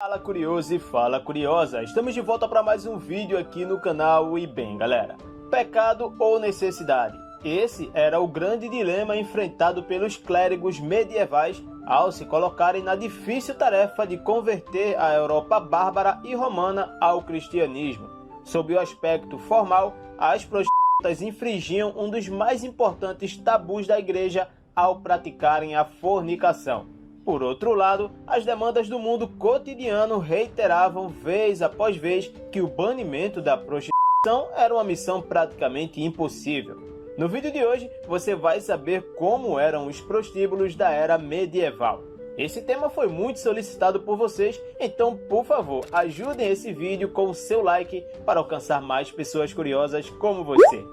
Fala curioso e fala curiosa, estamos de volta para mais um vídeo aqui no canal. E bem galera, pecado ou necessidade? Esse era o grande dilema enfrentado pelos clérigos medievais ao se colocarem na difícil tarefa de converter a Europa bárbara e romana ao cristianismo. Sob o aspecto formal, as prostitutas infringiam um dos mais importantes tabus da igreja ao praticarem a fornicação. Por outro lado, as demandas do mundo cotidiano reiteravam vez após vez que o banimento da prostituição era uma missão praticamente impossível. No vídeo de hoje, você vai saber como eram os prostíbulos da era medieval. Esse tema foi muito solicitado por vocês, então, por favor, ajudem esse vídeo com o seu like para alcançar mais pessoas curiosas como você.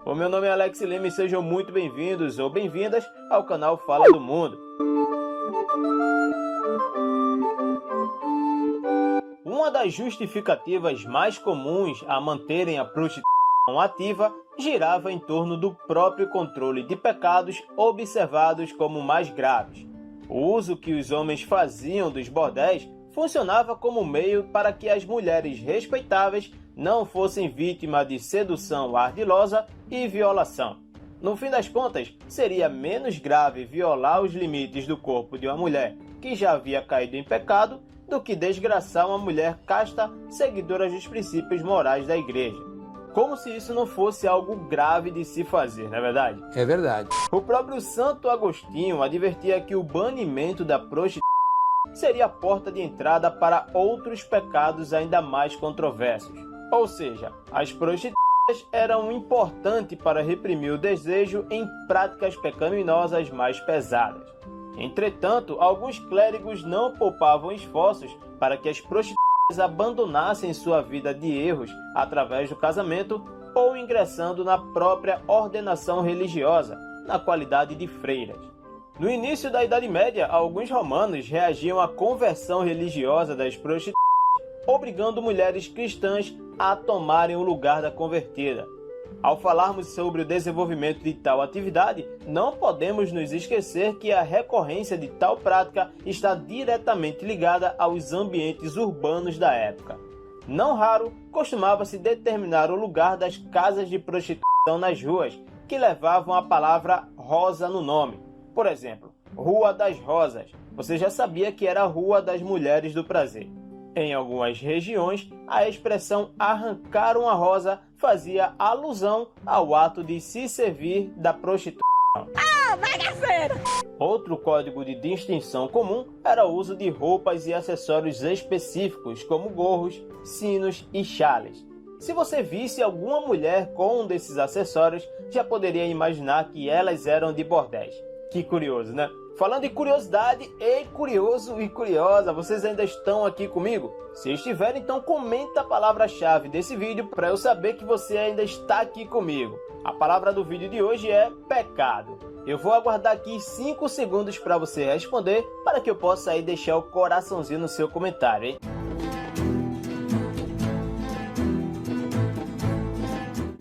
O meu nome é Alex Lima e sejam muito bem-vindos ou bem-vindas ao canal Fala do Mundo. Uma das justificativas mais comuns a manterem a prostituição ativa girava em torno do próprio controle de pecados observados como mais graves. O uso que os homens faziam dos bordéis funcionava como meio para que as mulheres respeitáveis não fossem vítimas de sedução ardilosa e violação. No fim das contas, seria menos grave violar os limites do corpo de uma mulher que já havia caído em pecado do que desgraçar uma mulher casta seguidora dos princípios morais da igreja. Como se isso não fosse algo grave de se fazer, não é verdade? É verdade. O próprio Santo Agostinho advertia que o banimento da prostituição seria a porta de entrada para outros pecados ainda mais controversos. Ou seja, as prostitutas eram importantes para reprimir o desejo em práticas pecaminosas mais pesadas. Entretanto, alguns clérigos não poupavam esforços para que as prostitutas abandonassem sua vida de erros através do casamento ou ingressando na própria ordenação religiosa, na qualidade de freiras. No início da Idade Média, alguns romanos reagiam à conversão religiosa das prostitutas, obrigando mulheres cristãs a tomarem o lugar da convertida. Ao falarmos sobre o desenvolvimento de tal atividade, não podemos nos esquecer que a recorrência de tal prática está diretamente ligada aos ambientes urbanos da época. Não raro, costumava-se determinar o lugar das casas de prostituição nas ruas, que levavam a palavra rosa no nome. Por exemplo, Rua das Rosas. Você já sabia que era a Rua das Mulheres do Prazer. Em algumas regiões, a expressão arrancar uma rosa fazia alusão ao ato de se servir da prostituição. Ah, bagaceira! Outro código de distinção comum era o uso de roupas e acessórios específicos, como gorros, sinos e chales. Se você visse alguma mulher com um desses acessórios, já poderia imaginar que elas eram de bordéis. Que curioso, né? Falando em curiosidade, ei curioso e curiosa, vocês ainda estão aqui comigo? Se estiverem, então comenta a palavra-chave desse vídeo para eu saber que você ainda está aqui comigo. A palavra do vídeo de hoje é pecado. Eu vou aguardar aqui 5 segundos para você responder, para que eu possa aí deixar o coraçãozinho no seu comentário, hein?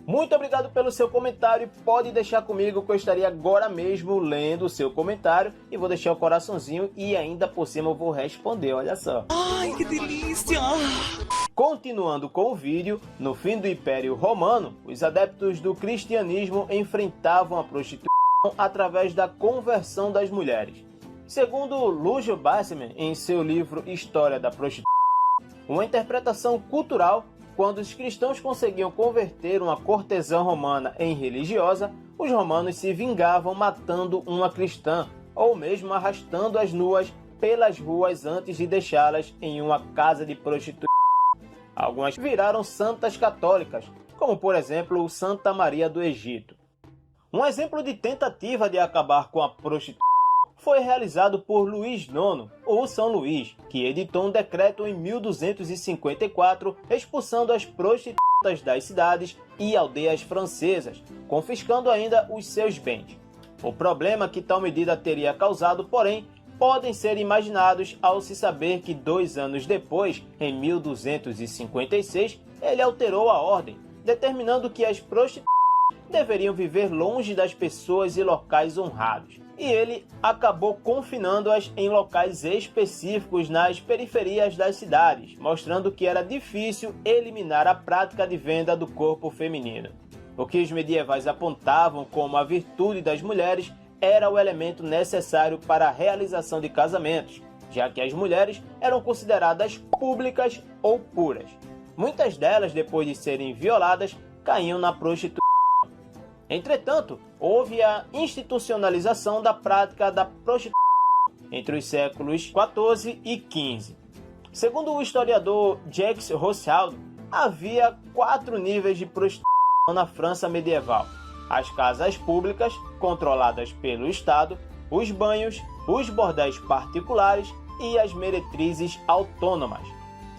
Muito obrigado pelo seu comentário, pode deixar comigo que eu estaria agora mesmo lendo o seu comentário e vou deixar o coraçãozinho e ainda por cima eu vou responder, olha só. Ai, que delícia! Continuando com o vídeo, no fim do Império Romano, os adeptos do cristianismo enfrentavam a prostituição através da conversão das mulheres. Segundo Lugio Bassman, em seu livro História da Prostituição, uma interpretação cultural. Quando os cristãos conseguiam converter uma cortesã romana em religiosa, os romanos se vingavam matando uma cristã, ou mesmo arrastando-as nuas pelas ruas antes de deixá-las em uma casa de prostituição. Algumas viraram santas católicas, como por exemplo Santa Maria do Egito. Um exemplo de tentativa de acabar com a prostituição foi realizado por Luís IX, ou São Luís, que editou um decreto em 1254 expulsando as prostitutas das cidades e aldeias francesas, confiscando ainda os seus bens. O problema que tal medida teria causado, porém, podem ser imaginados ao se saber que 2 anos depois, em 1256, ele alterou a ordem, determinando que as prostitutas deveriam viver longe das pessoas e locais honrados. e ele acabou confinando-as em locais específicos nas periferias das cidades, mostrando que era difícil eliminar a prática de venda do corpo feminino. O que os medievais apontavam como a virtude das mulheres era o elemento necessário para a realização de casamentos, já que as mulheres eram consideradas públicas ou puras. Muitas delas, depois de serem violadas, caíam na prostituição. Entretanto, houve a institucionalização da prática da prostituição entre os séculos XIV e XV. Segundo o historiador Jacques Rousseau, havia 4 níveis de prostituição na França medieval: as casas públicas, controladas pelo Estado, os banhos, os bordéis particulares e as meretrizes autônomas.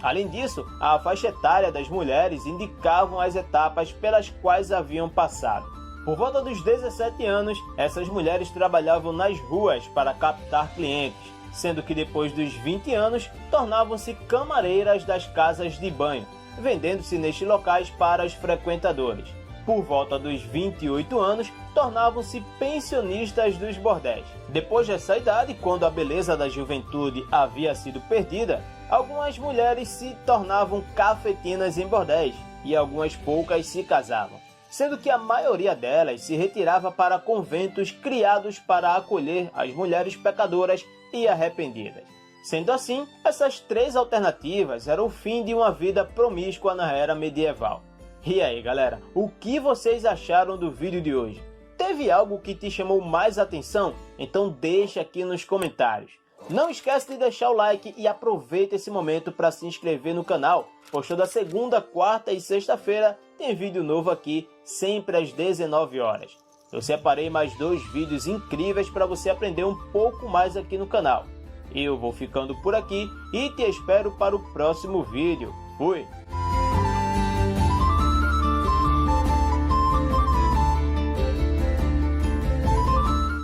Além disso, a faixa etária das mulheres indicavam as etapas pelas quais haviam passado. Por volta dos 17 anos, essas mulheres trabalhavam nas ruas para captar clientes, sendo que depois dos 20 anos, tornavam-se camareiras das casas de banho, vendendo-se nestes locais para os frequentadores. Por volta dos 28 anos, tornavam-se pensionistas dos bordéis. Depois dessa idade, quando a beleza da juventude havia sido perdida, algumas mulheres se tornavam cafetinas em bordéis e algumas poucas se casavam, sendo que a maioria delas se retirava para conventos criados para acolher as mulheres pecadoras e arrependidas. Sendo assim, essas 3 alternativas eram o fim de uma vida promíscua na era medieval. E aí, galera, o que vocês acharam do vídeo de hoje? Teve algo que te chamou mais atenção? Então deixa aqui nos comentários. Não esquece de deixar o like e aproveita esse momento para se inscrever no canal, pois toda segunda, quarta e sexta-feira tem vídeo novo aqui, sempre às 19 horas. Eu separei mais 2 vídeos incríveis para você aprender um pouco mais aqui no canal. Eu vou ficando por aqui e te espero para o próximo vídeo. Fui!